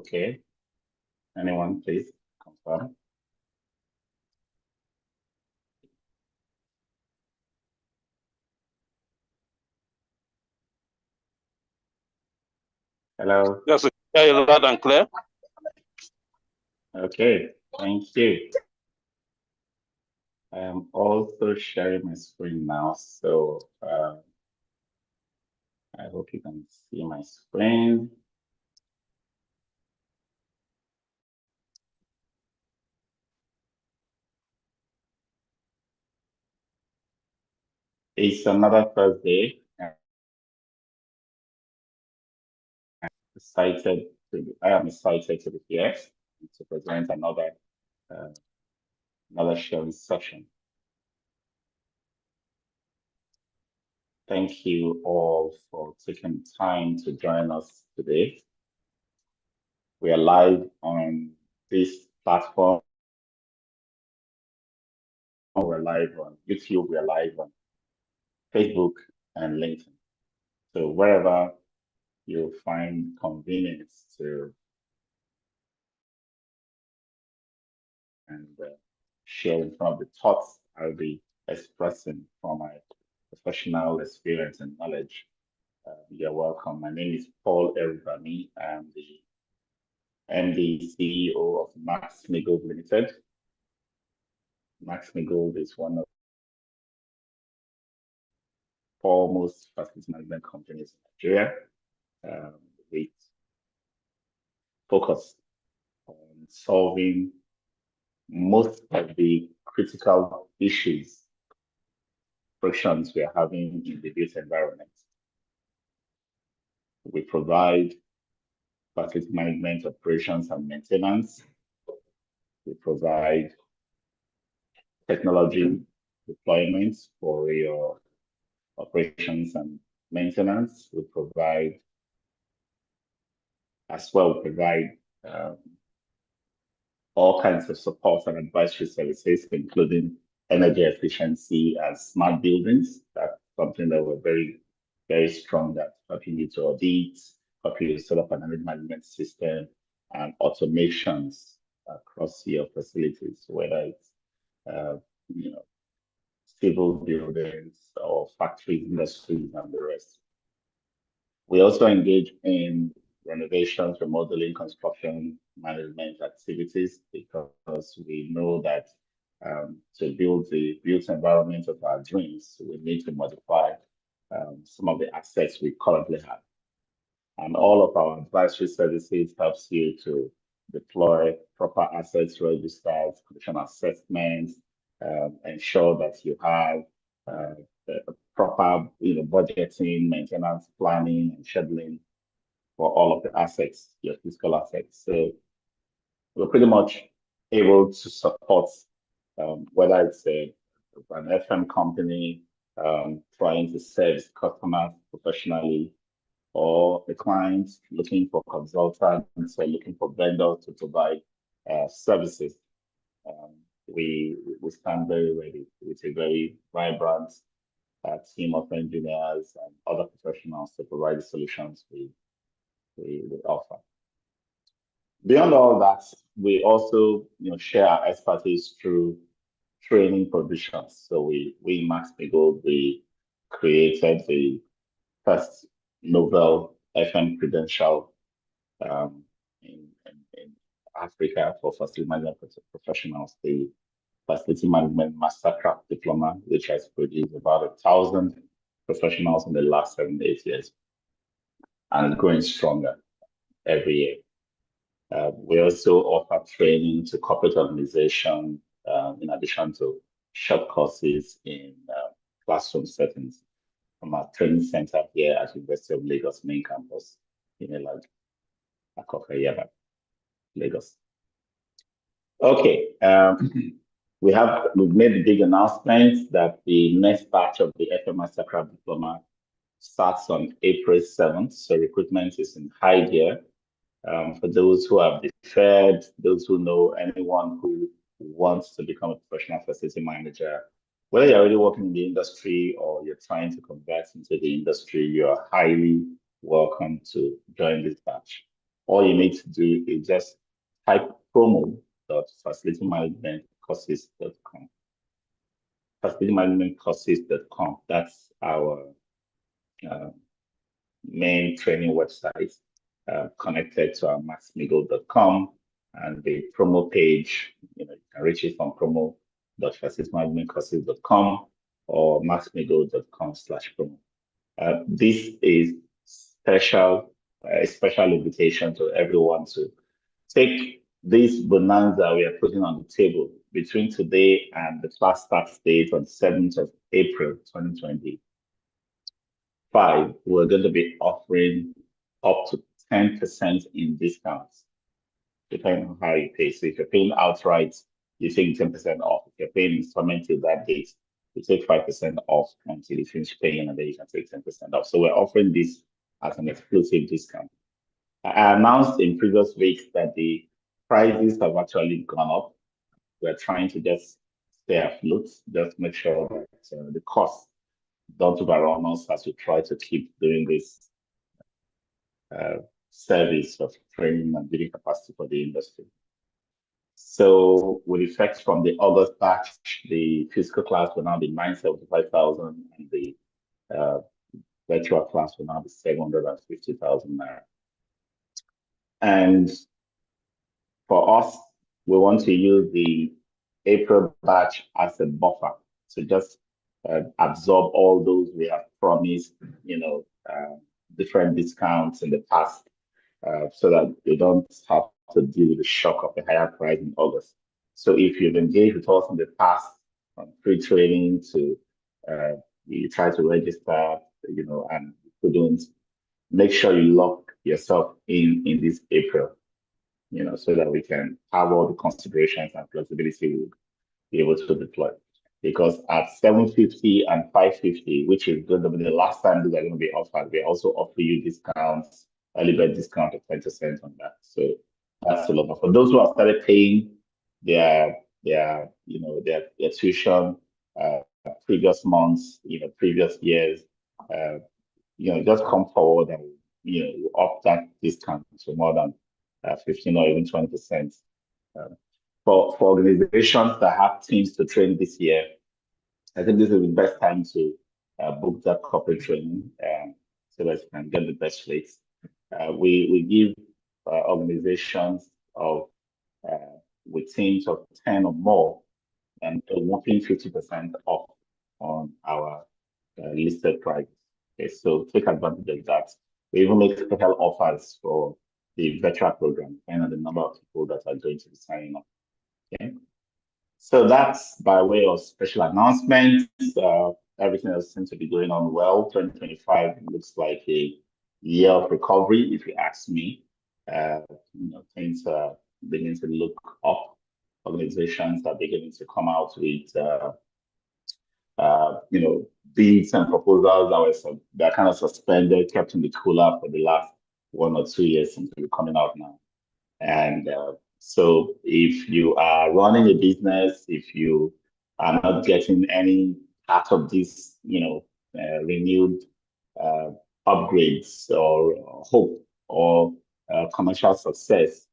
Okay. Anyone, please confirm. Hello. Yes, hear you loud and clear. Okay, thank you. I am also sharing my screen now, so I hope you can see my screen. It's another Thursday. I am excited to be here to present uh, another sharing session. Thank you all for taking time to join us today. We are live on this platform. We're live on YouTube. We're live on Facebook and LinkedIn. So wherever you find convenience to and sharing some of the thoughts I'll be expressing from my professional experience and knowledge. You're welcome. My name is Paul Eribami. I'm the MD CEO of Max-Migold Limited. Max-Migold is one of the foremost facility management companies in Nigeria, with focus on solving most of the critical issues, frictions we are having in the built environment. We provide facility management operations and maintenance. We provide technology deployments for your operations and maintenance. We provide um, all kinds of support and advisory services, including energy efficiency and smart buildings. That's something that we're very, very strong at, helping you to audit, helping you to set up an energy management system and automations across your facilities, whether it's uh, you know, civil buildings or factories, industries, and the rest. We also engage in renovations, remodeling, construction management activities because we know that to build the built environment of our dreams, we need to modify some of the assets we currently have. And all of our advisory services helps you to deploy proper assets registers, condition assessments, ensure that you have proper budgeting, maintenance, planning, and scheduling for all of the assets, your physical assets. So we're pretty much able to support whether it's an FM company trying to serve customers professionally, or the clients looking for consultants or looking for vendors to provide services. Um, we stand very ready with a very vibrant team of engineers and other professionals to provide the solutions we offer. Beyond all that, we also share our expertise through training provisions. So we Max-Migold, we created the first novel FM credential um, in Africa for facility management professionals, the Facility Management Mastercraft Diploma, which has produced about 1,000 professionals in the last 7 to 8 years and growing stronger every year. We also offer training to corporate organization in addition to short courses in classroom settings from our training center here at University of Lagos main campus in Akoka, Lagos. Okay, we've made the big announcement that the next batch of the FM Mastercraft Diploma starts on April 7th. So recruitment is in high gear. For those who have deferred, those who know anyone who wants to become a professional facility manager, whether you're already working in the industry or you're trying to convert into the industry, you are highly welcome to join this batch. all you need to do is just type promo.facilitymanagementcourses.com. Facilitymanagementcourses.com. That's our uh, main training website connected to our Max-Migold.com, and the promo page, you can reach it from promo.facilitymanagementcourses.com or maxmigold.com/promo. This is a special invitation to everyone to take this bonanza we are putting on the table between today and the class start date on 7th of April 2025. We're going to be offering up to 10% in discounts, depending on how you pay. So if you're paying outright, you take 10% off. If you're paying installment till that date, you take 5% off until you finish paying, and then you can take 10% off. So we're offering this as an exclusive discount. I announced in previous weeks that the prices have actually gone up. We're trying to just stay afloat, just make sure that the costs don't overrun us as we try to keep doing this service of training and building capacity for the industry. So with effect from the August batch, the physical class will now be 975,000 and the virtual class will now be 750,000 naira. And for us, we want to use the April batch as a buffer to just absorb all those we have promised, different discounts in the past, so that they don't have to deal with the shock of the higher price in August. So if you've engaged with us in the past, from free training to you try to register, and you couldn't, make sure you lock yourself in this April, so that we can have all the considerations and flexibility we'll be able to deploy. Because at 750 and 550, which is going to be the last time these are going to be offered, we also offer you discounts, early bird discount of 10% on that. So that's a lot. But for those who have started paying their tuition previous months, previous years, just come forward and up that discount to more than 15 or even 20%. For organizations that have teams to train this year, I think this is the best time to book that corporate training so that you can get the best rates. We give organizations with teams of 10 or more and a whopping 50% off on our listed price. Okay, so take advantage of that. We even make special offers for the virtual program and the number of people that are going to be signing up. Okay. So that's by way of special announcements. Everything else seems to be going on well. 2025 looks like a year of recovery, if you ask me. Things are beginning to look up. Organizations are beginning to come out with, bids and proposals that are kind of suspended, kept in the cooler for the last 1 or 2 years since they're coming out now. And so if you are running a business, if you are not getting any part of this, renewed upgrades or hope or commercial success,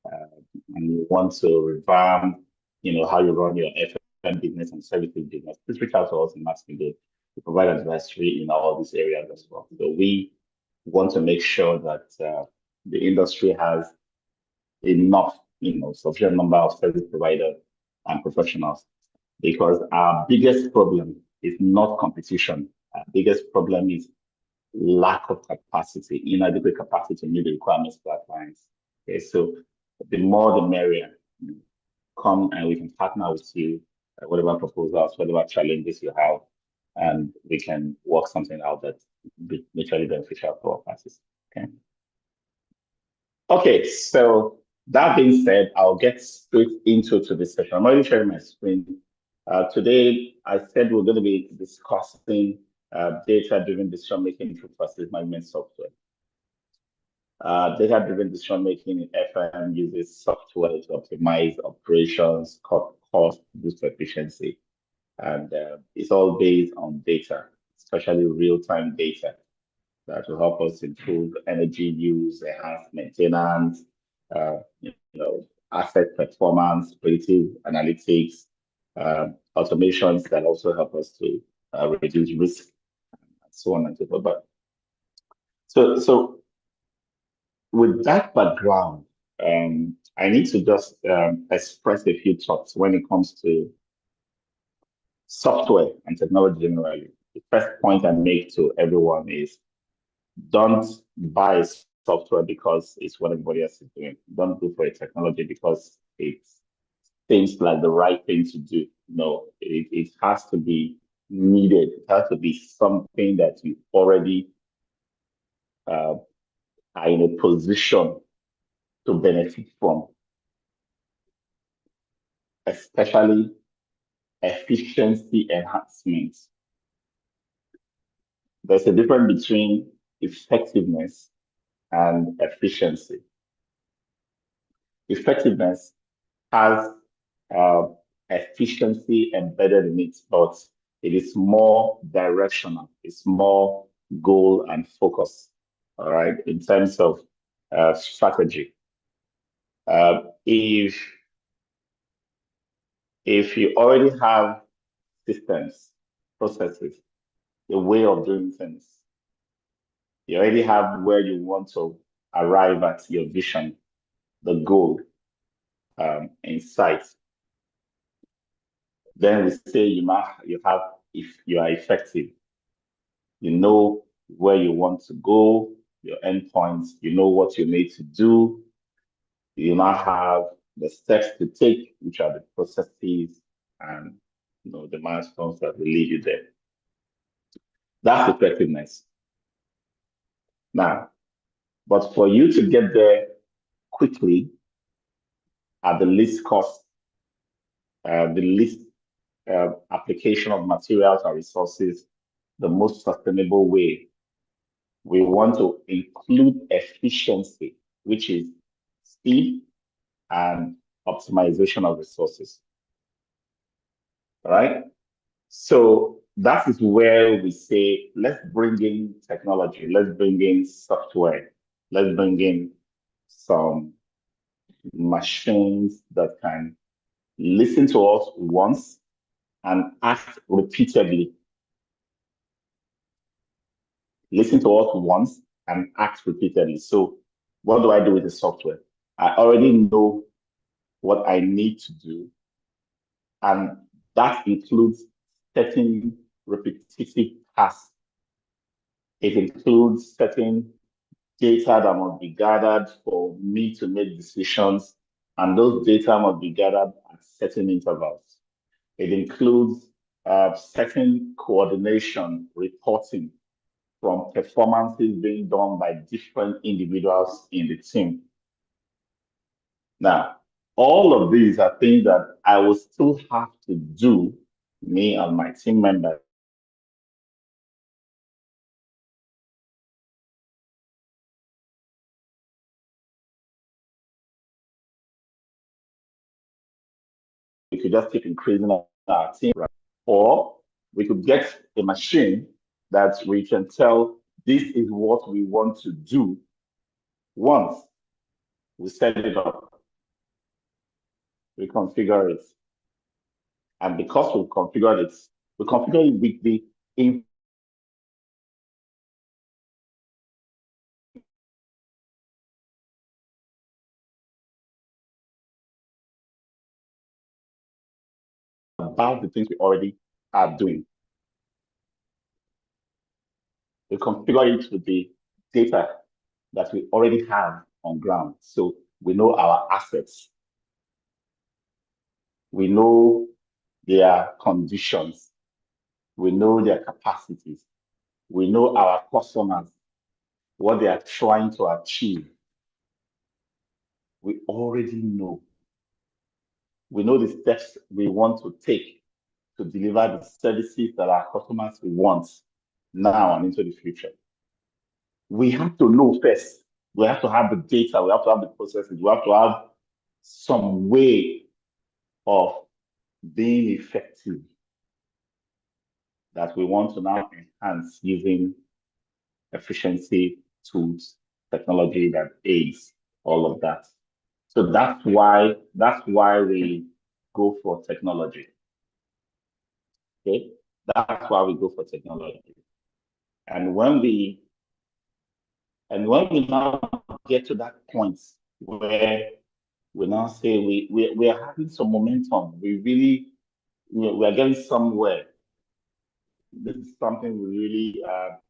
and you want to revamp, how you run your FM business and services business, please reach out to us in Max-Migold. We provide advisory in all these areas as well. So we want to make sure that the industry has enough, sufficient number of service providers and professionals, because our biggest problem is not competition. Our biggest problem is lack of capacity, inadequate capacity to meet the requirements of our clients. Okay, so the more the merrier. Come and we can partner with you, whatever proposals, whatever challenges you have, and we can work something out that's mutually beneficial for all parties. Okay. Okay, so that being said, I'll get straight into the session. I'm already sharing my screen. Today, I said we're going to be discussing data-driven decision-making through facility management software. Data-driven decision-making in FM uses software to optimize operations, cut cost, boost efficiency. And it's all based on data, especially real-time data. that will help us improve energy use, enhance maintenance, asset performance, predictive analytics, automations that also help us to reduce risk, and so on and so forth. But so with that background, I need to just express a few thoughts when it comes to software and technology generally. The first point I make to everyone is don't buy software because it's what everybody else is doing. Don't go for a technology because it seems like the right thing to do. No, it has to be needed. It has to be something that you already uh, are in a position to benefit from, especially efficiency enhancements. There's a difference between effectiveness and efficiency. Effectiveness has uh, efficiency embedded in it, but it is more directional. It's more goal and focus. All right, in terms of strategy. If you already have systems, processes, a way of doing things, you already have where you want to arrive at your vision, the goal in sight. Then we say you have, if you are effective, you know where you want to go, your endpoints, you know what you need to do. You now have the steps to take, which are the processes and the milestones that will lead you there. That's effectiveness. Now, but for you to get there quickly at the least cost, the least application of materials and resources, the most sustainable way, we want to include efficiency, which is speed and optimization of resources. All right. So that is where we say, let's bring in technology, let's bring in software, let's bring in some machines that can listen to us once and act repeatedly. Listen to us once and act repeatedly. So what do I do with the software? I already know what I need to do, and that includes certain repetitive tasks. It includes certain data that must be gathered for me to make decisions, and those data must be gathered at certain intervals. It includes certain coordination, reporting from performances being done by different individuals in the team. Now, all of these are things that I will still have to do, me and my team members. We could just keep increasing our team, right? Or we could get a machine that we can tell this is what we want to do once we set it up, we configure it. And because we configure it with the about the things we already are doing. We configure it with the data that we already have on ground. So we know our assets. We know their conditions. We know their capacities. We know our customers, what they are trying to achieve. We already know. We know the steps we want to take to deliver the services that our customers want now and into the future. We have to know first. We have to have the data. We have to have the processes. We have to have some way of being effective that we want to now enhance using efficiency tools, technology that aids all of that. So that's why we go for technology. Okay, that's why we go for technology. And when we now get to that point where we now say we are having some momentum, we are getting somewhere. This is something we really are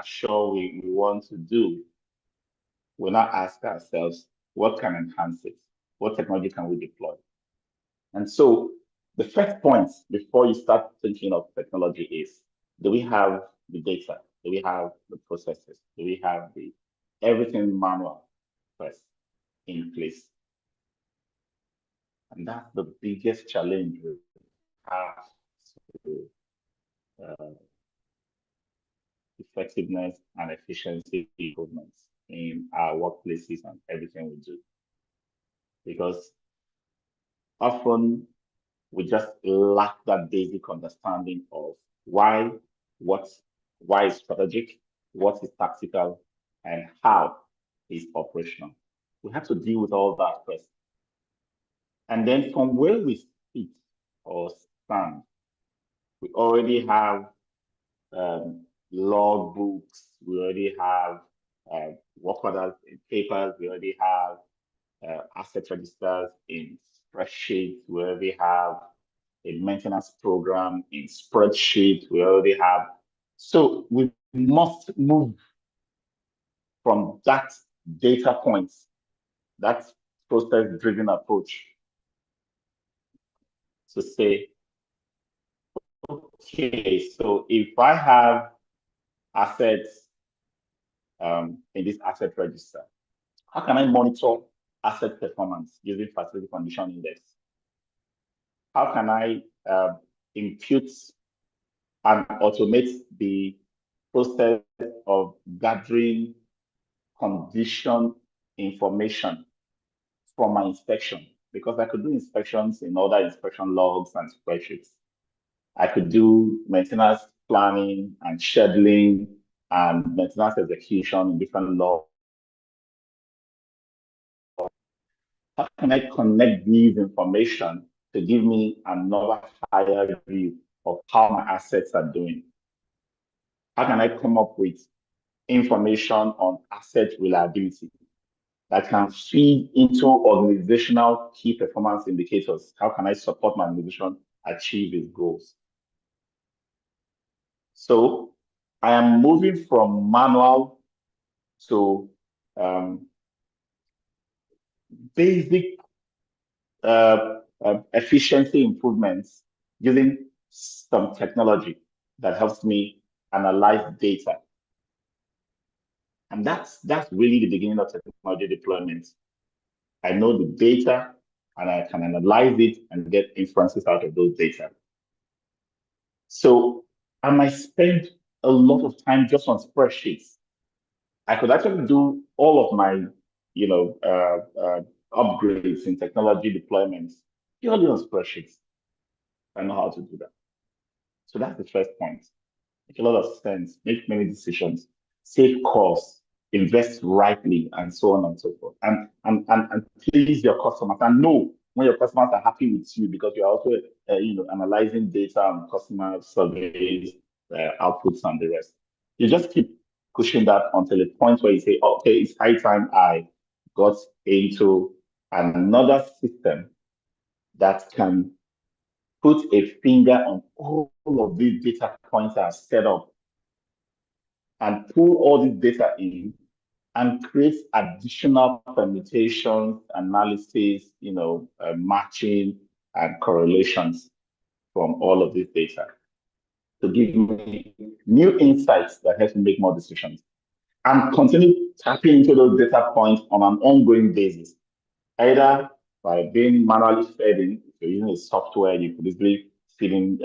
sure we want to do. We now ask ourselves, what can enhance it? What technology can we deploy? And so the first point before you start thinking of technology is, do we have the data? Do we have the processes? Do we have the everything manual first in place? And that's the biggest challenge we have to effectiveness and efficiency improvements in our workplaces and everything we do. Because often we just lack that basic understanding of why, what, why is strategic, what is tactical, and how is operational. We have to deal with all that first. And then from where we sit or stand, we already have log books, we already have work orders in papers, we already have asset registers in spreadsheets, we already have a maintenance program in spreadsheet, we already have. So we must move from that data points, that process-driven approach to say, okay, so if I have assets in this asset register, how can I monitor asset performance using facility condition index? How can I impute and automate the process of gathering condition information from my inspection? Because I could do inspections in other inspection logs and spreadsheets. I could do maintenance planning and scheduling and maintenance execution in different logs. How can I connect these information to give me another higher view of how my assets are doing? How can I come up with information on asset reliability that can feed into organizational key performance indicators? How can I support my organization achieve its goals? So I am moving from manual to basic efficiency improvements using some technology that helps me analyze data. And that's really the beginning of technology deployment. I know the data and I can analyze it and get inferences out of those data. So I might spend a lot of time just on spreadsheets. I could actually do all of my, upgrades in technology deployments purely on spreadsheets. I know how to do that. So that's the first point. Make a lot of sense, make many decisions, save costs, invest rightly, and so on and so forth. And please your customers, and know when your customers are happy with you, because you're also analyzing data and customer surveys, outputs, and the rest. You just keep pushing that until a point where you say, okay, it's high time I got into another system that can put a finger on all of these data points that are set up and pull all this data in and create additional permutations, analysis, matching and correlations from all of this data to give me new insights that help me make more decisions and continue tapping into those data points on an ongoing basis, either by being manually fed in. If you're using a software, you could easily feed in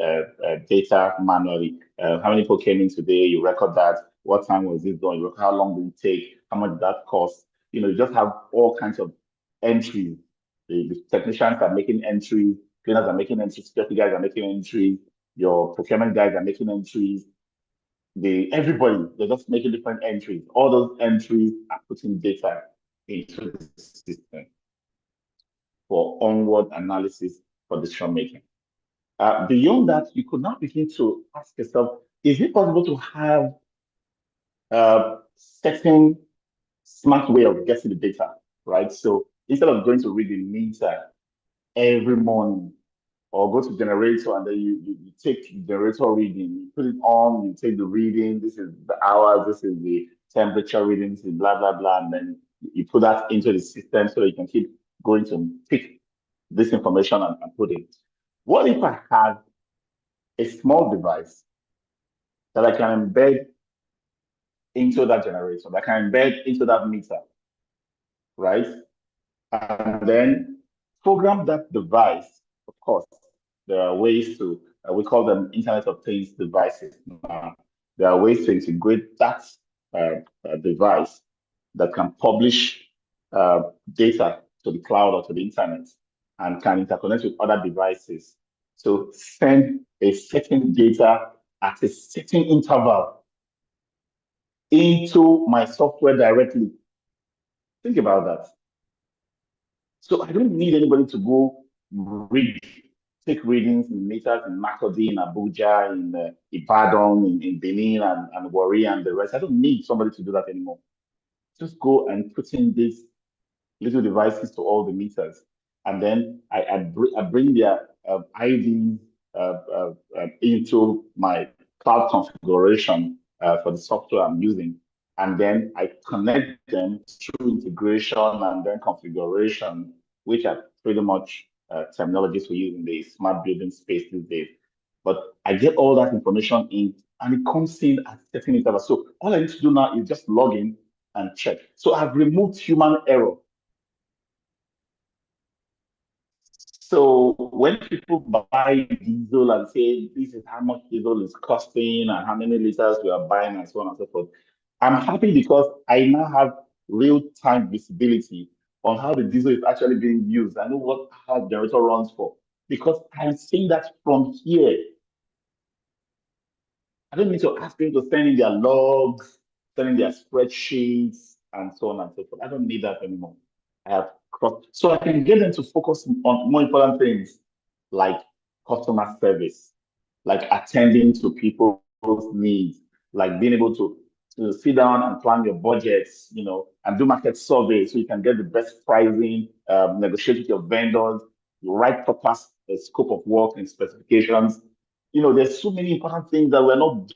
data manually. How many people came in today? You record that. What time was this done? How long did it take? How much did that cost? You just have all kinds of entries. The technicians are making entries, cleaners are making entries, security guys are making entries, your procurement guys are making entries. everybody, they're just making different entries. All those entries are putting data into the system for onward analysis for decision making. Beyond that, you could now begin to ask yourself, is it possible to have a certain smart way of getting the data, right? So instead of going to read the meter every morning or go to generator and then you take the generator reading, you put it on, you take the reading, this is the hours, this is the temperature readings, blah, blah, blah, and then you put that into the system so that you can keep going to pick this information and put it. What if I have a small device that I can embed into that generator, that I can embed into that meter, right? And then program that device. Of course, there are ways to, we call them Internet of Things devices now. There are ways to integrate that device that can publish data to the cloud or to the internet and can interconnect with other devices to send a certain data at a certain interval into my software directly. Think about that. So I don't need anybody to go read, take readings in meters in Makurdi, in Abuja, in Ibadan, in Benin, and Warri, and the rest. I don't need somebody to do that anymore. Just go and put in these little devices to all the meters. And then I bring their IDs into my cloud configuration for the software I'm using. And then I connect them through integration and then configuration, which are pretty much terminologies we use in the smart building space these days. But I get all that information in and it comes in at certain intervals. So all I need to do now is just log in and check. So I've removed human error. So when people buy diesel and say this is how much diesel is costing and how many liters we are buying and so on and so forth, I'm happy because I now have real-time visibility on how the diesel is actually being used. I know what how the generator runs for because I'm seeing that from here. I don't need to ask them to send in their logs, send in their spreadsheets, and so on and so forth. I don't need that anymore. I have so I can get them to focus on more important things like customer service, like attending to people's needs, like being able to sit down and plan your budgets, and do market surveys so you can get the best pricing, negotiate with your vendors, write proper scope of work and specifications. There's so many important things that we're not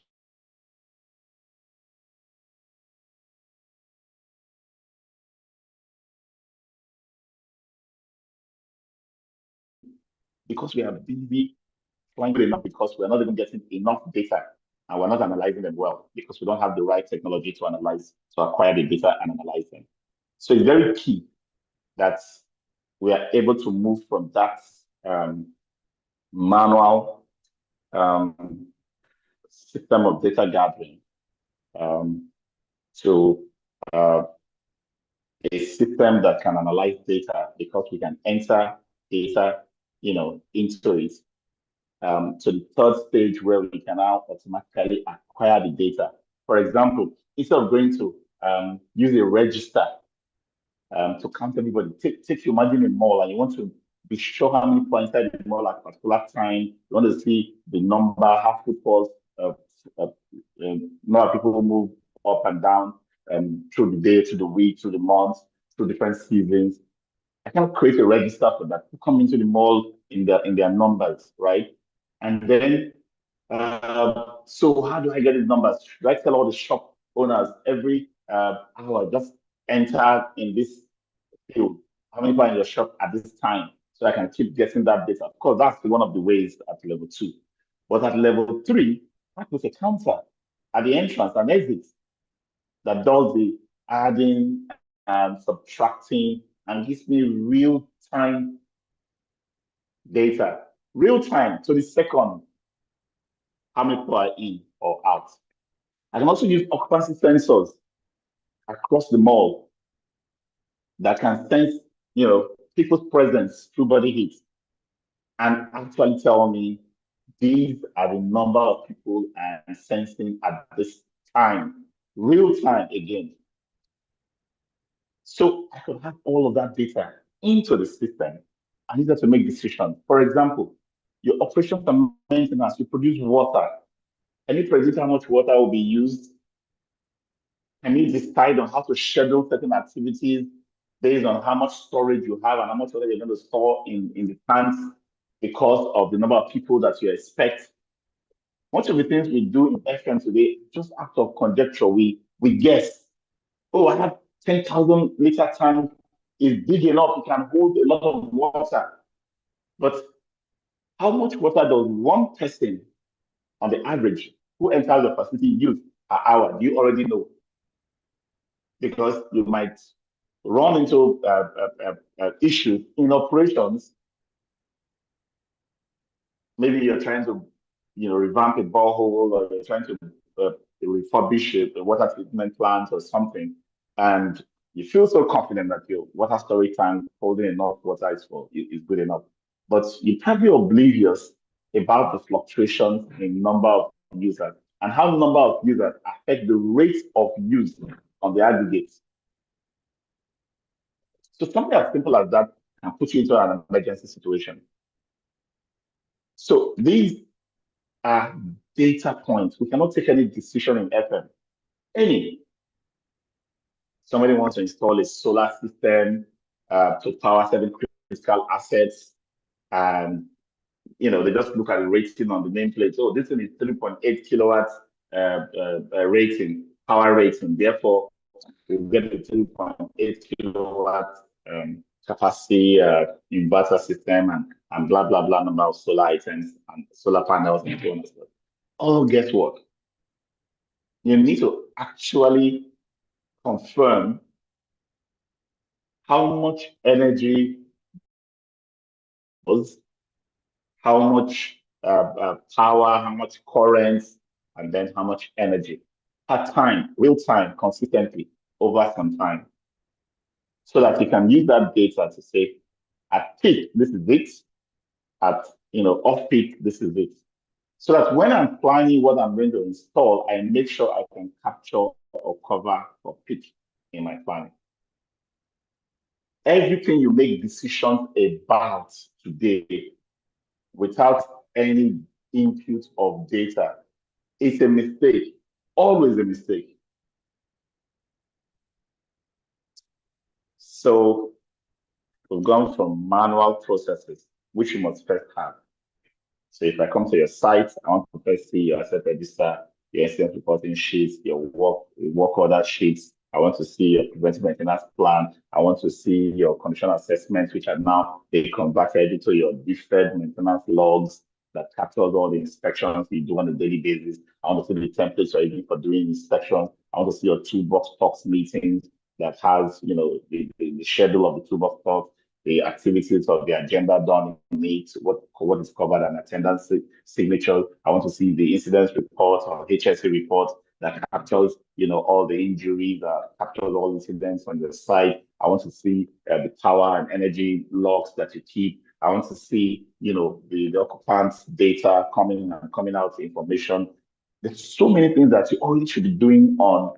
because we are busy flying enough because we're not even getting enough data and we're not analyzing them well because we don't have the right technology to acquire the data and analyze them. So it's very key that we are able to move from that manual system of data gathering um, to uh, a system that can analyze data because we can enter data, into it to the third stage where we can now automatically acquire the data. For example, instead of going to use a register to count everybody, take you imagine a mall and you want to be sure how many people inside the mall at a particular time. You want to see the number, how footfalls, number of people who move up and down through the day, through the week, through the months, through different seasons. I can create a register for that. You come into the mall in their numbers, right? And then, so how do I get these numbers? Should I tell all the shop owners every hour, just enter in this field, how many people are in your shop at this time, so I can keep getting that data? Of course, that's one of the ways at level two. But at level three, I put a counter at the entrance and exit that does the adding and subtracting and gives me real time data, real time to the second, how many people are in or out. I can also use occupancy sensors across the mall that can sense, people's presence through body heat and actually tell me these are the number of people and sensing at this time, real time again. So I could have all of that data into the system and use that to make decisions. For example, your operations and maintenance, you produce water. Can you predict how much water will be used? Can you decide on how to schedule certain activities based on how much storage you have and how much water you're going to store in the tanks because of the number of people that you expect? Much of the things we do in FM today, just out of conjecture, we guess. Oh, I have 10,000 liter tank is big enough, it can hold a lot of water. But how much water does one person on the average who enters the facility use per hour? Do you already know? Because you might run into issues in operations. Maybe you're trying to, revamp a borehole, or you're trying to refurbish a water treatment plant or something, and you feel so confident that your water storage tank holding enough water is good enough. But you're probably oblivious about the fluctuations in number of users and how the number of users affect the rate of use on the aggregate. So something as simple as that can put you into an emergency situation. So these are data points. We cannot take any decision in FM. Any. Somebody wants to install a solar system to power certain critical assets, and they just look at the rating on the nameplate. Oh, this thing is 3.8 kilowatts rating, power rating. Therefore, we'll get a 3.8 kilowatt capacity inverter system and blah, blah, blah number of solar items and solar panels and so on and so forth. Oh, guess what? You need to actually confirm how much energy was, how much power, how much current, and then how much energy at time, real time, consistently over some time, so that you can use that data to say, at peak, this is it. At off peak, this is it. So that when I'm planning what I'm going to install, I make sure I can capture or cover for peak in my planning. Everything you make decisions about today without any input of data is a mistake, always a mistake. So we've gone from manual processes, which you must first have. So if I come to your site, I want to first see your asset register, your incident reporting sheets, your work order sheets. I want to see your preventive maintenance plan. I want to see your condition assessments, which are now they converted into your deferred maintenance logs that captures all the inspections you do on a daily basis. I want to see the templates you're using for doing inspections. I want to see your toolbox talks meetings that has, the schedule of the toolbox talks, the activities of the agenda done in it, what is covered, and attendance signature. I want to see the incidents report or HSA report that captures, all the injuries, captures all incidents on your site. I want to see the power and energy logs that you keep. I want to see, the occupants data coming out information. There's so many things that you already should be doing on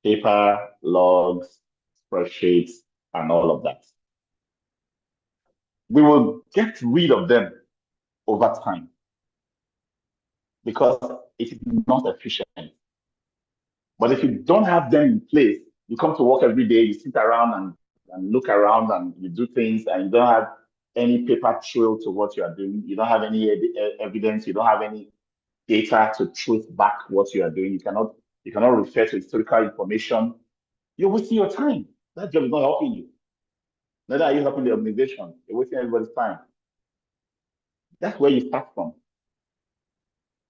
paper, logs, spreadsheets, and all of that. We will get rid of them over time because it is not efficient. But if you don't have them in place, you come to work every day, you sit around and look around and you do things, and you don't have any paper trail to what you are doing. You don't have any evidence. You don't have any data to truth back what you are doing. You cannot refer to historical information. You're wasting your time. That job is not helping you. Neither are you helping the organization. You're wasting everybody's time. That's where you start from.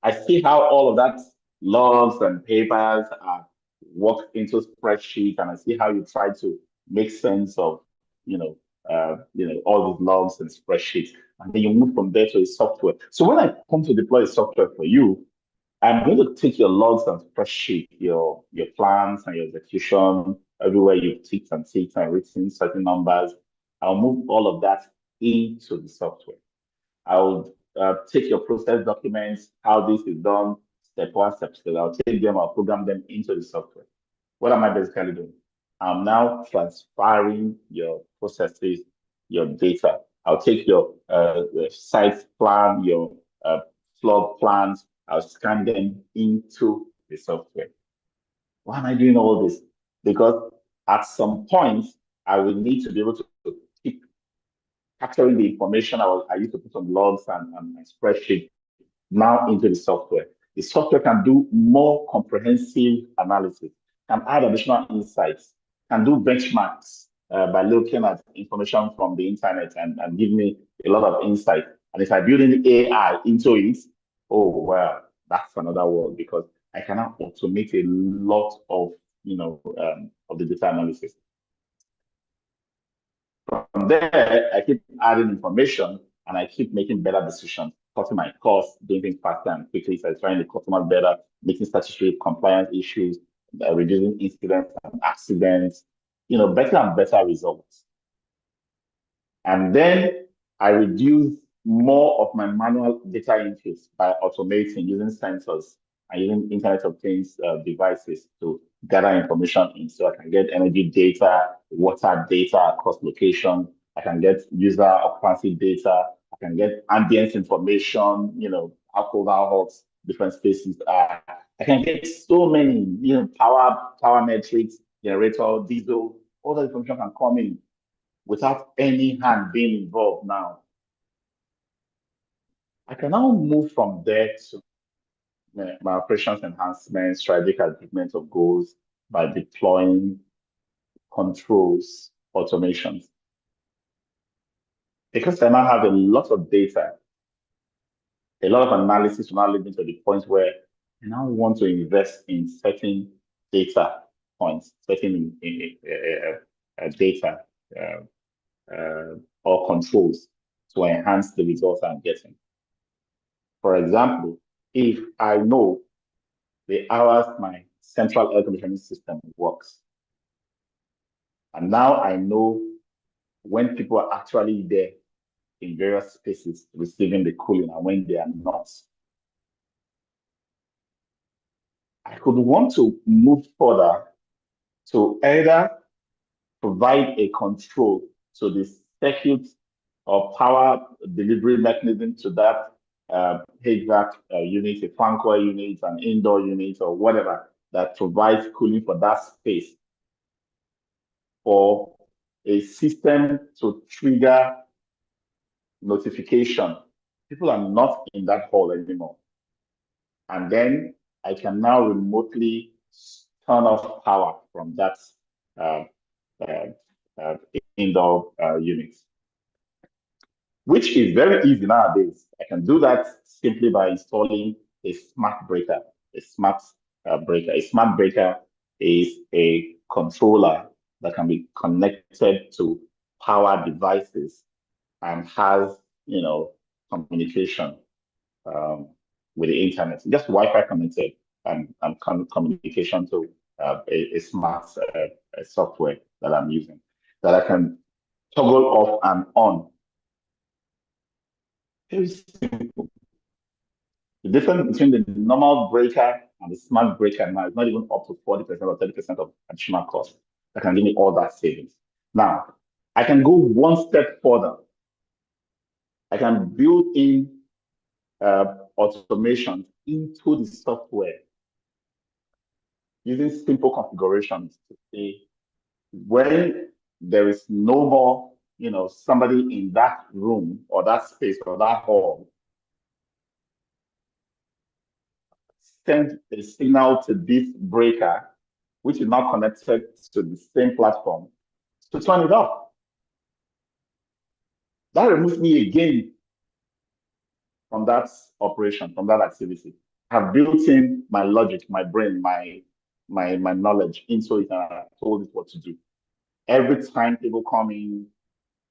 I see how all of that logs and papers are worked into spreadsheet, and I see how you try to make sense of, all these logs and spreadsheets, and then you move from there to a software. So when I come to deploy a software for you, I'm going to take your logs and spreadsheet, your plans and your execution, everywhere you've ticked and written certain numbers. I'll move all of that into the software. I'll take your process documents, how this is done, step one, step two. I'll take them, I'll program them into the software. What am I basically doing? I'm now transferring your processes, your data. I'll take your site plan, your floor plans, I'll scan them into the software. Why am I doing all this? Because at some point, I will need to be able to keep capturing the information I used to put on logs and spreadsheets now into the software. The software can do more comprehensive analysis, can add additional insights, can do benchmarks by looking at information from the internet and give me a lot of insight. And if I build any AI into it, oh well, that's another world because I can now automate a lot of the data analysis. From there, I keep adding information and I keep making better decisions, cutting my costs, doing things faster and quickly, satisfying the customers better, making statutory compliance issues, reducing incidents and accidents, better and better results. And then I reduce more of my manual data inputs by automating using sensors and using Internet of Things devices to gather information in. So I can get energy data, water data across location. I can get user occupancy data. I can get ambience information, how cold, how hot different spaces are. I can get so many, power metrics, generator, diesel, all that information can come in without any hand being involved now. I can now move from there to my operations enhancement, strategic achievement of goals by deploying controls, automations. Because I now have a lot of data, a lot of analysis will now lead me to the point where I now want to invest in certain data points, certain data or controls to enhance the results I'm getting. For example, if I know the hours my central air conditioning system works, and now I know when people are actually there in various spaces receiving the cooling and when they are not, I could want to move further to either provide a control to the circuit or power delivery mechanism to that HVAC unit, a fan coil unit, an indoor unit, or whatever that provides cooling for that space, or a system to trigger notification. People are not in that hall anymore. And then I can now remotely turn off power from that indoor unit, which is very easy nowadays. I can do that simply by installing a smart breaker, a smart breaker. A smart breaker is a controller that can be connected to power devices and has, communication with the internet, just Wi-Fi connected and communication to a smart software that I'm using that I can toggle off and on. Very simple. The difference between the normal breaker and the smart breaker now is not even up to 40% or 30% of additional cost that can give me all that savings. Now, I can go one step further. I can build in automation into the software using simple configurations to say when there is no more, somebody in that room or that space or that hall, send a signal to this breaker, which is now connected to the same platform, to turn it off. That removes me again from that operation, from that activity. I've built in my logic, my brain, my knowledge into it, and I told it what to do. Every time people come in,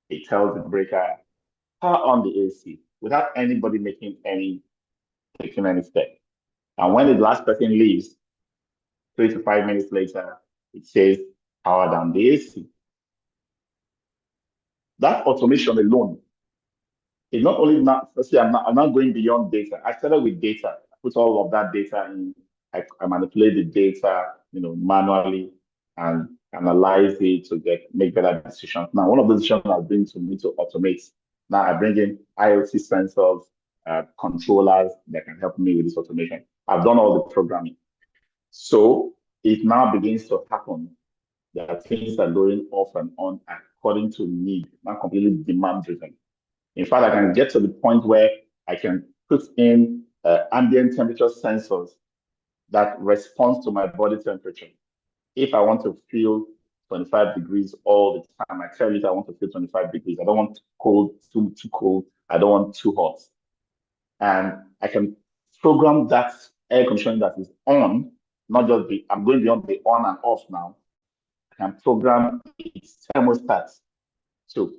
it tells the breaker, power on the AC, without anybody taking any step. And when the last person leaves, 3 to 5 minutes later, it says power down the AC. That automation alone It's not only not, see, I'm not going beyond data. I started with data. I put all of that data in. I manipulate the data, manually and analyze it to make better decisions. Now, one of the decisions I've been to me to automate. Now I bring in IoT sensors, controllers that can help me with this automation. I've done all the programming. So it now begins to happen that things are going off and on according to need, not completely demand driven. In fact, I can get to the point where I can put in ambient temperature sensors that responds to my body temperature. If I want to feel 25 degrees all the time, I tell it I want to feel 25 degrees. I don't want cold, too cold. I don't want too hot. And I can program that air conditioning that is on, not just I'm going beyond the on and off now. I can program its thermostat to,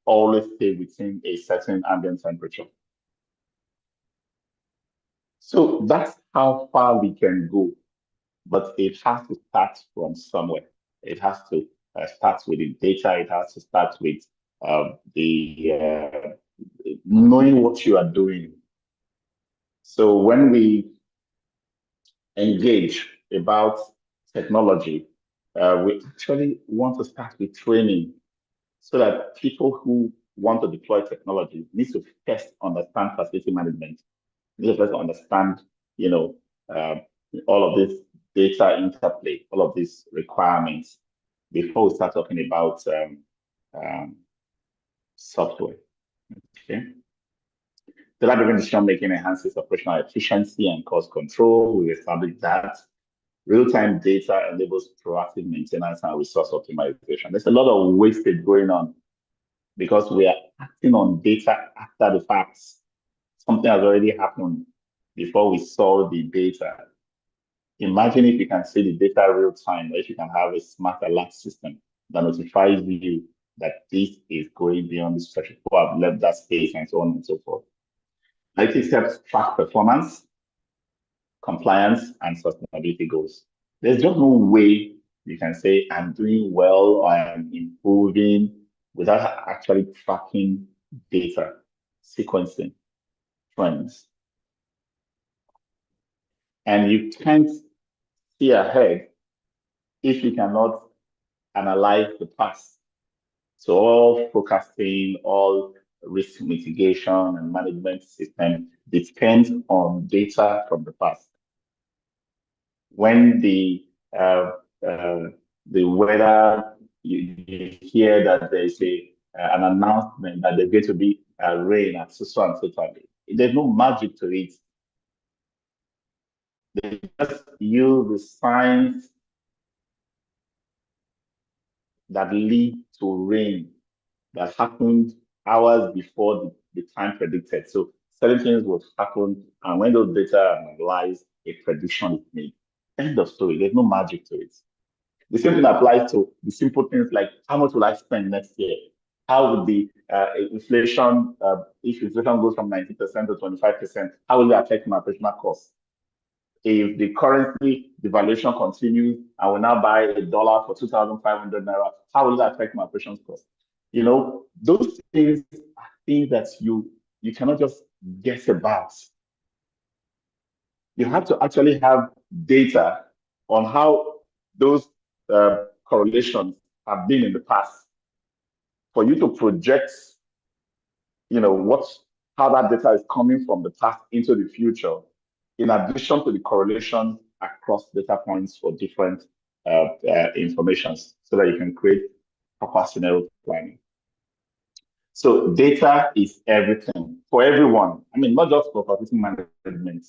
always stay within a certain ambient temperature. So that's how far we can go, but it has to start from somewhere. It has to start with the data. It has to start with the knowing what you are doing. So when we engage about technology, we actually want to start with training so that people who want to deploy technology need to first understand facility management. Need to first understand, you know, uh, all of this data interplay, all of these requirements before we start talking about um, software. Okay. Data-driven decision making enhances operational efficiency and cost control. We established that. Real-time data enables proactive maintenance and resource optimization. There's a lot of wastage going on because we are acting on data after the facts. Something has already happened before we saw the data. Imagine if you can see the data real time, or if you can have a smart alert system that notifies you that this is going beyond the stretch. People have left that space and so on and so forth. IT helps track performance, compliance, and sustainability goals. There's just no way you can say I'm doing well or I'm improving without actually tracking data, sequencing, trends. And you can't see ahead if you cannot analyze the past. So all forecasting, all risk mitigation and management system depends on data from the past. When uh, the weather, you hear that there's an announcement that there's going to be rain at so and so time. There's no magic to it. They just use the signs that lead to rain that happened hours before the time predicted. So certain things will happen, and when those data are analyzed, a prediction is made. End of story. There's no magic to it. The same thing applies to the simple things like how much will I spend next year? How would the inflation, if inflation goes from 90% to 25%, how will it affect my operational costs? If the currency devaluation continues, I will now buy a dollar for 2,500 naira. How will that affect my operations cost? Those things are things that you cannot just guess about. You have to actually have data on how those correlations have been in the past for you to project, how that data is coming from the past into the future, in addition to the correlation across data points for different informations, so that you can create proper scenario planning. So data is everything for everyone. I mean, not just for facility management,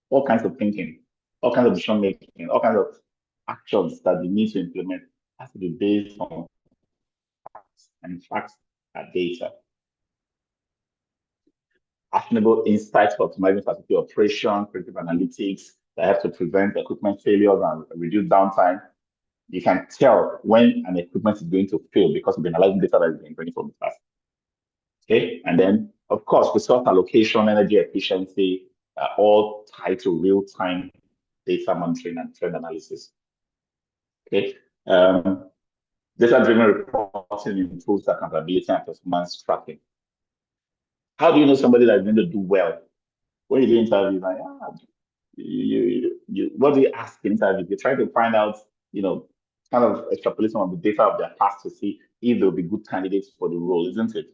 all kinds of thinking, all kinds of decision making, all kinds of actions that you need to implement has to be based on facts, and facts are data. Actionable insights for optimizing facility operation, predictive analytics that have to prevent equipment failures and reduce downtime. You can tell when an equipment is going to fail because of the analyzing data that is being bringing from the past. Okay, and then of course resource allocation, energy efficiency, all tied to real-time data monitoring and trend analysis. Okay, data-driven reporting improves accountability and performance tracking. How do you know somebody that's going to do well? When you do interviews, like, what do you ask in interviews? You try to find out, you know, kind of extrapolate some of the data of their past to see if they'll be good candidates for the role, isn't it?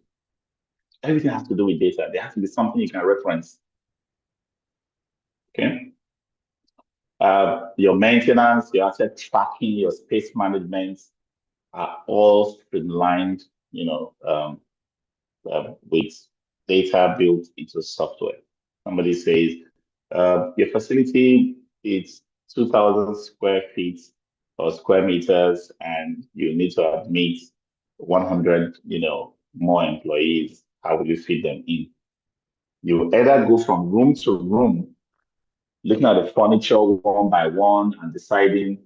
Everything has to do with data. There has to be something you can reference. Okay. Your maintenance, your asset tracking, your space management are all streamlined, with data built into software. Somebody says, your facility is 2,000 square feet or square meters, and you need to admit 100, more employees. How will you fit them in? You either go from room to room, looking at the furniture one by one and deciding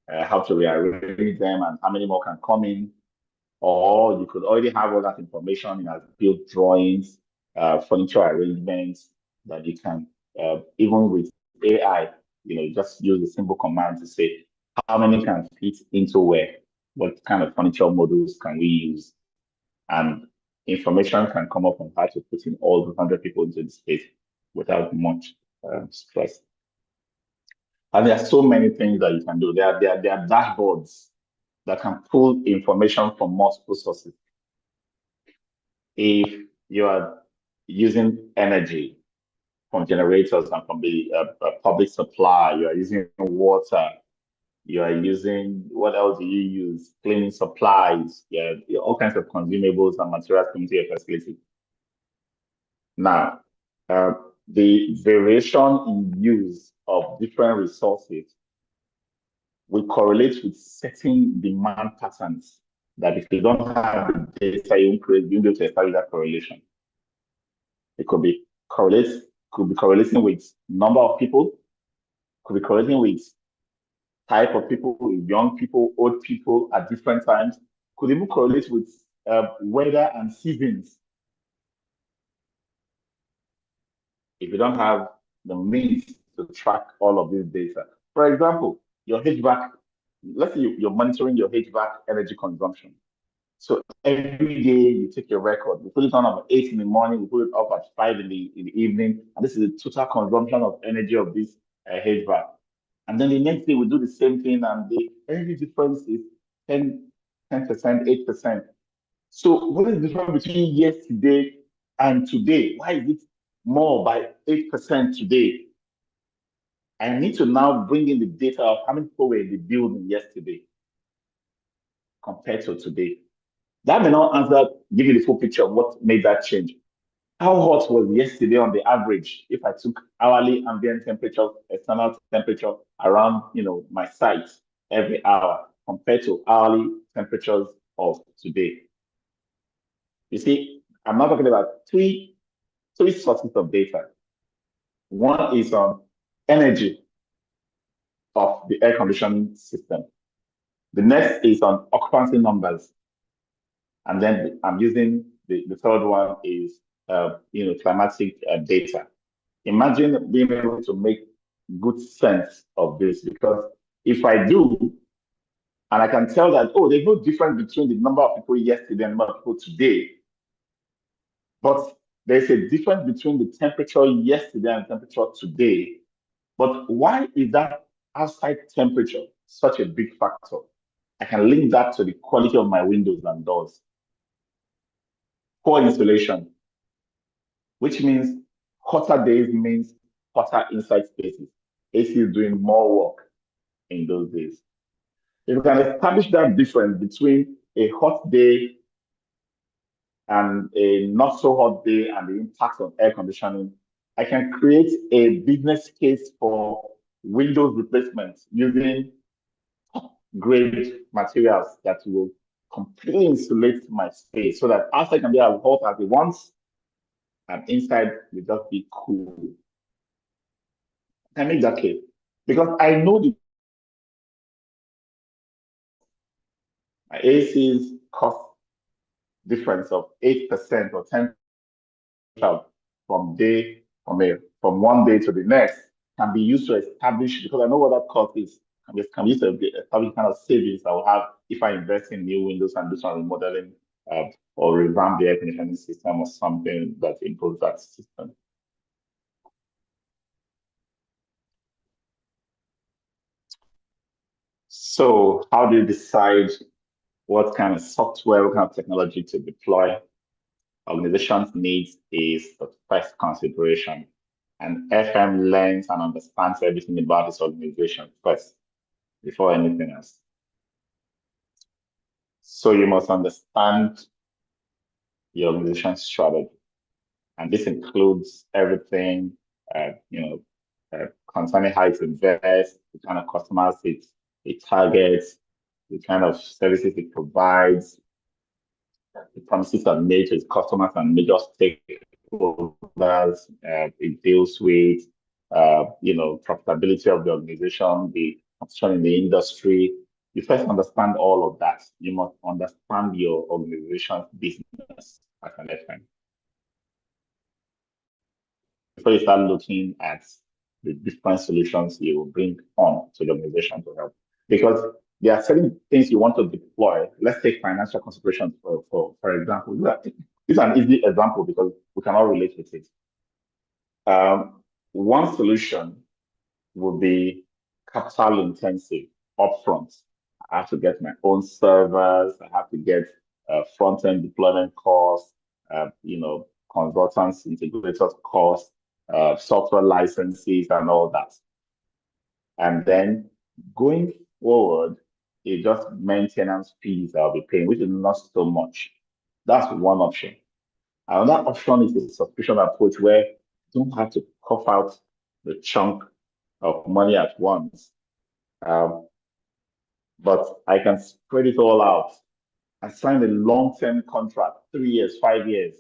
how to rearrange them and how many more can come in, or you could already have all that information in as built drawings, furniture arrangements that you can, even with AI, just use a simple command to say how many can fit into where, what kind of furniture models can we use, and information can come up on how to put in all the 100 people into the space without much stress. And there are so many things that you can do. There are dashboards that can pull information from multiple sources. If you are using energy from generators and from the public supply, you are using water, you are using, what else do you use? Cleaning supplies, yeah, all kinds of consumables and materials coming to your facility. Now, uh, the variation in use of different resources will correlate with certain demand patterns that if you don't have the data, you won't be able to establish that correlation. It could be correlating with number of people, could be correlating with type of people, young people, old people at different times, could even correlate with weather and seasons. If you don't have the means to track all of this data. For example, your HVAC, let's say you're monitoring your HVAC energy consumption. So every day you take your record, we put it on at 8 in the morning, we put it up at 5 in the evening, and this is the total consumption of energy of this HVAC. And then the next day we do the same thing, and the energy difference is 10%, 8%. So what is the difference between yesterday and today? Why is it more by 8% today? I need to now bring in the data of how many people were in the building yesterday compared to today. That may not give you the full picture of what made that change. How hot was yesterday on the average if I took hourly ambient temperature, external temperature around, my site every hour compared to hourly temperatures of today? You see, I'm not talking about three sources of data. One is on energy of the air conditioning system. The next is on occupancy numbers. And then I'm using the third one is, climatic data. Imagine being able to make good sense of this, because if I do, and I can tell that, oh, there's no difference between the number of people yesterday and the number of people today, but there's a difference between the temperature yesterday and temperature today. But why is that outside temperature such a big factor? I can link that to the quality of my windows and doors. Poor insulation, which means hotter days means hotter inside spaces. AC is doing more work in those days. If you can establish that difference between a hot day and a not so hot day and the impact on air conditioning, I can create a business case for windows replacement using grade materials that will completely insulate my space so that outside can be as hot as it wants and inside will just be cool. I make that case because I know the AC's cost difference of 8% or 10% from one day to the next can be used to establish, because I know what that cost is, can be used to establish kind of savings I will have if I invest in new windows and do some remodeling uh, or revamp the air conditioning system or something that improves that system. So how do you decide what kind of software, what kind of technology to deploy? Organizations needs is the first consideration. And FM learns and understands everything about this organization first before anything else. So you must understand your organization's strategy. And this includes everything, concerning how it invests, the kind of customers it targets, the kind of services it provides, the promises are made to its customers and major stakeholders. It deals with, profitability of the organization, the competition in the industry. You first understand all of that. You must understand your organization's business as an FM before you start looking at the different solutions you will bring on to the organization to help. Because there are certain things you want to deploy. Let's take financial considerations for example. This is an easy example because we can all relate with it. One solution would be capital intensive upfront. I have to get my own servers. I have to get front end deployment costs, consultants, integrators costs, software licenses, and all that. And then going forward, it's just maintenance fees I'll be paying, which is not so much. That's one option. Another option is a subscription approach where you don't have to cough out the chunk of money at once. Um, but I can spread it all out. I sign a long-term contract, 3 years, 5 years,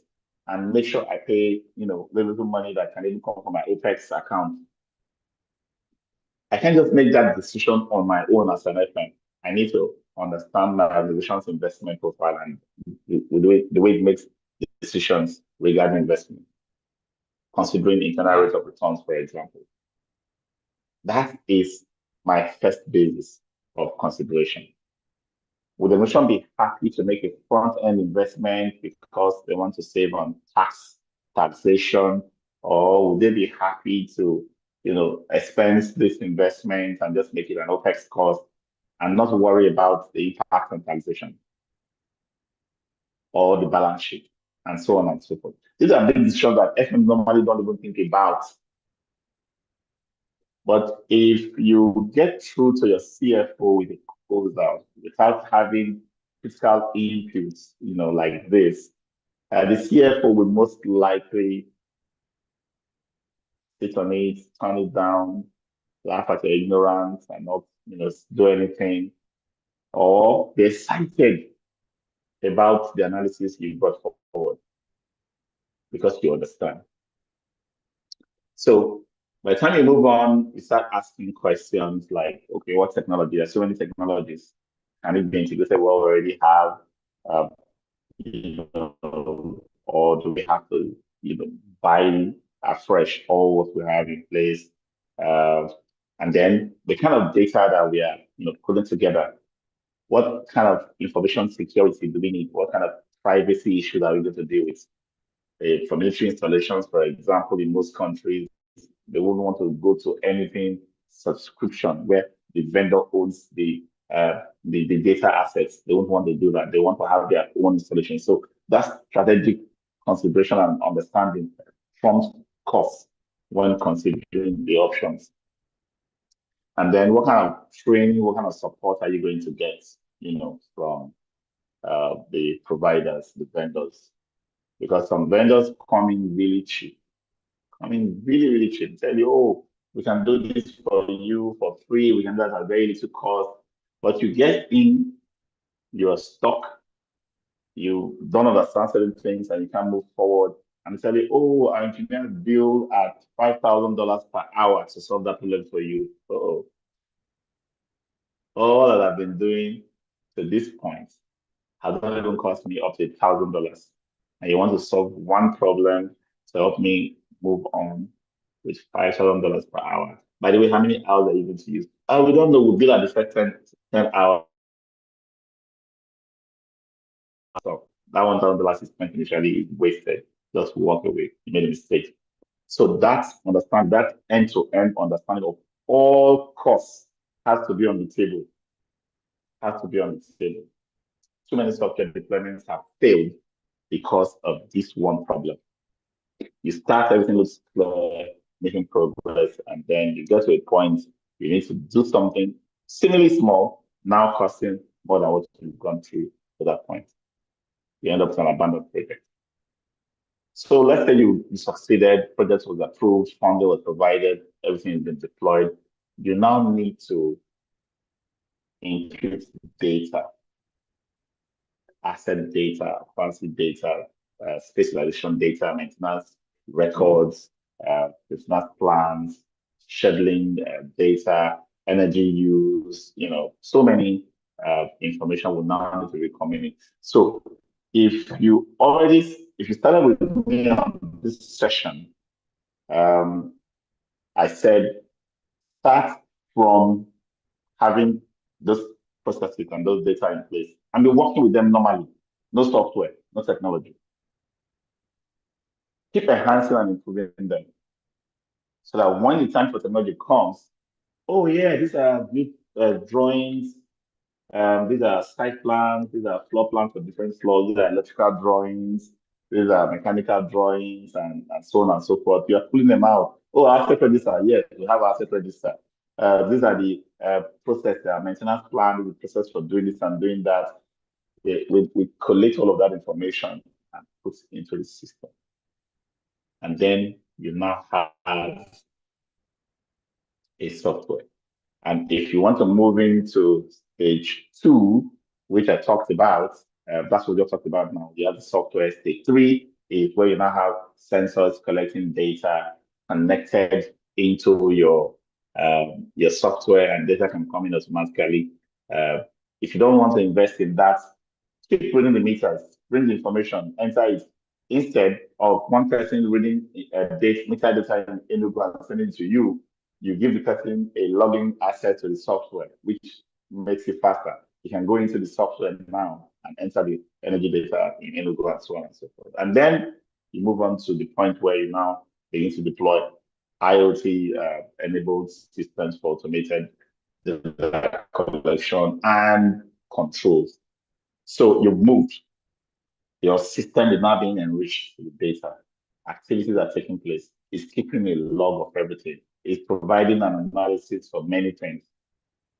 and make sure I pay, the little money that can even come from my Apex account. I can't just make that decision on my own as an FM. I need to understand my organization's investment profile and the way it makes decisions regarding investment, considering internal rate of returns, for example. That is my first basis of consideration. Would the organization be happy to make a front-end investment because they want to save on taxation, or would they be happy to, expense this investment and just make it an OPEX cost and not worry about the impact on taxation or the balance sheet and so on and so forth? These are big decisions that FM normally don't even think about. But if you get through to your CFO with a proposal without having fiscal inputs, like this, the CFO will most likely sit on it, turn it down, laugh at your ignorance, and not, do anything, or they're excited about the analysis you brought forward because you understand. So by the time you move on, you start asking questions like, okay, what technology? There's so many technologies. Can it be integrated? Well, we already have, uh, or do we have to, buy afresh all what we have in place? Uh, and then the kind of data that we are, putting together, what kind of information security do we need? What kind of privacy issues are we going to deal with? For military installations, for example, in most countries, they wouldn't want to go to anything subscription where the vendor owns the data assets. They won't want to do that. They want to have their own installation. So that's strategic consideration and understanding trumps costs when considering the options. And then what kind of training, what kind of support are you going to get, from the providers, the vendors? Because some vendors come in really cheap. I mean, really, really cheap. Tell you, oh, we can do this for you for free. We can do that at very little cost. But you get in, you're stuck. You don't understand certain things and you can't move forward. And they tell you, oh, our engineers bill at $5,000 per hour to solve that problem for you. Uh-oh. All that I've been doing to this point has not even cost me up to $1,000. And you want to solve one problem to help me move on with $5,000 per hour. By the way, how many hours are you going to use? We don't know. We'll bill at the first 10 hours. So That $1,000 is spent initially wasted. Just walk away. You made a mistake. So that end-to-end understanding of all costs has to be on the table. Has to be on the table. Too many software deployments have failed because of this one problem. You start, everything looks clear, making progress, and then you get to a point you need to do something seemingly small, now costing more than what you've gone through to that point. You end up with an abandoned project. So let's say you succeeded, project was approved, funding was provided, everything has been deployed. You now need to input data, asset data, fancy data, specialization data, maintenance records, business plans, scheduling data, energy use, so many information will now need to be coming in. So if you started with me on this session, I said start from having those processes and those data in place and be working with them normally. No software, no technology. Keep enhancing and improving them so that when the time for technology comes, oh yeah, these are new drawings, these are site plans, these are floor plans for different floors, these are electrical drawings, these are mechanical drawings, and so on and so forth. You are pulling them out. Oh, asset register, yes, we have asset register. These are the process, maintenance plan, the process for doing this and doing that. We collect all of that information and put it into the system. And then you now have a software. And if you want to move into stage 2, which I talked about, that's what we just talked about now. You have the software. Stage 3 is where you now have sensors collecting data connected into your software, and data can come in automatically. If you don't want to invest in that, keep reading the meters, bring the information, enter it. Instead of one person reading meter data in Enugu and sending it to you, you give the person a login access to the software, which makes it faster. You can go into the software now and enter the energy data in Enugu and so on and so forth. And then you move on to the point where you now begin to deploy IoT enabled systems for automated data collection and controls. So you've moved. Your system is now being enriched with data. Activities are taking place. It's keeping a log of everything. It's providing an analysis for many things.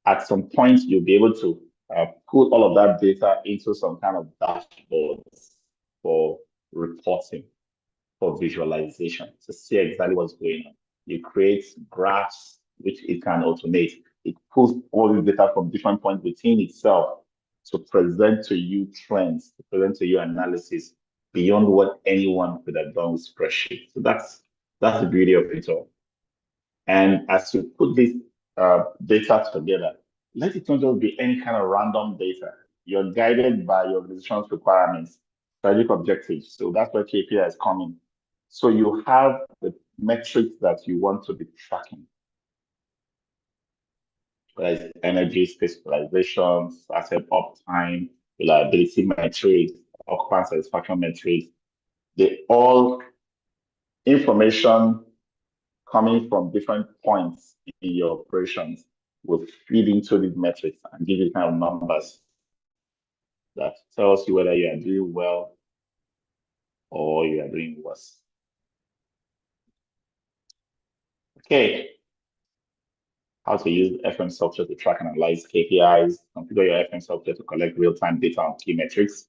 At some point, you'll be able to put all of that data into some kind of dashboards for reporting, for visualization, to see exactly what's going on. You create graphs, which it can automate. It pulls all the data from different points within itself to present to you trends, to present to you analysis beyond what anyone could have done with spreadsheets. So that's the beauty of it all. And as you put this data together, let it not just be any kind of random data. You're guided by your organization's requirements, strategic objectives. So that's where KPI is coming. So you have the metrics that you want to be tracking. Whether it's energy, specializations, asset uptime, reliability metrics, occupant satisfaction metrics. They all information coming from different points in your operations will feed into these metrics and give you kind of numbers that tells you whether you are doing well or you are doing worse. Okay. How to use FM software to track and analyze KPIs, configure your FM software to collect real-time data on key metrics,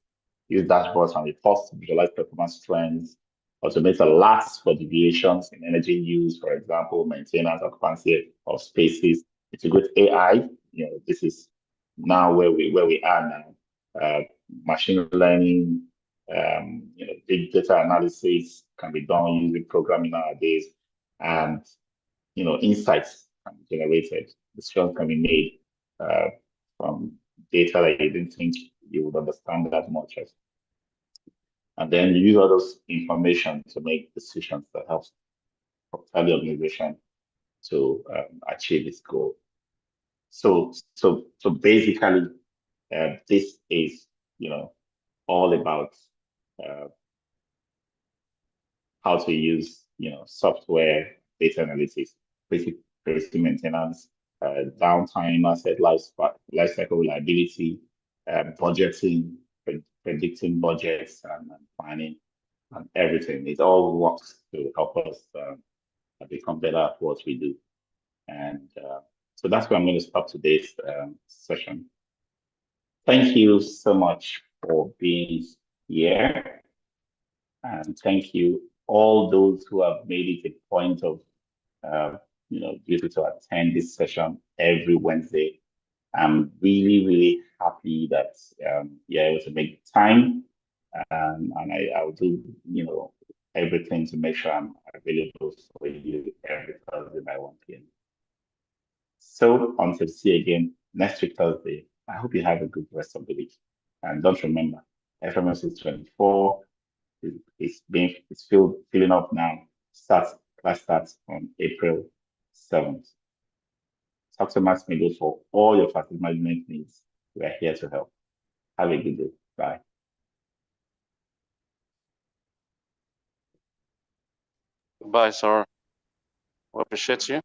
use dashboards and reports to visualize performance trends, automate alerts for deviations in energy use, for example, maintenance, occupancy of spaces, integrate AI. This is now where we are now. Machine learning, big data analysis can be done using programming nowadays, and insights can be generated. Decisions can be made from data that you didn't think you would understand that much of. And then you use all those information to make decisions that helps propel the organization to achieve its goal. So basically, this is all about how to use, software, data analytics, basic maintenance, downtime, asset life cycle reliability, budgeting, predicting budgets and planning and everything. It all works to help us become better at what we do. And so that's where I'm going to stop today's session. Thank you so much for being here. And thank you all those who have made it a point of, duty to attend this session every Wednesday. I'm really, really happy that you're able to make time. And I'll do, everything to make sure I'm available for you every Thursday by 1 p.m. So until see you again next week, Thursday, I hope you have a good rest of the week. And don't remember, FMS is 24. It's filling up now. Class starts on April 7th. Talk to Max-Migold for all your facility management needs. We are here to help. Have a good day. Bye. Goodbye, sir. We appreciate you.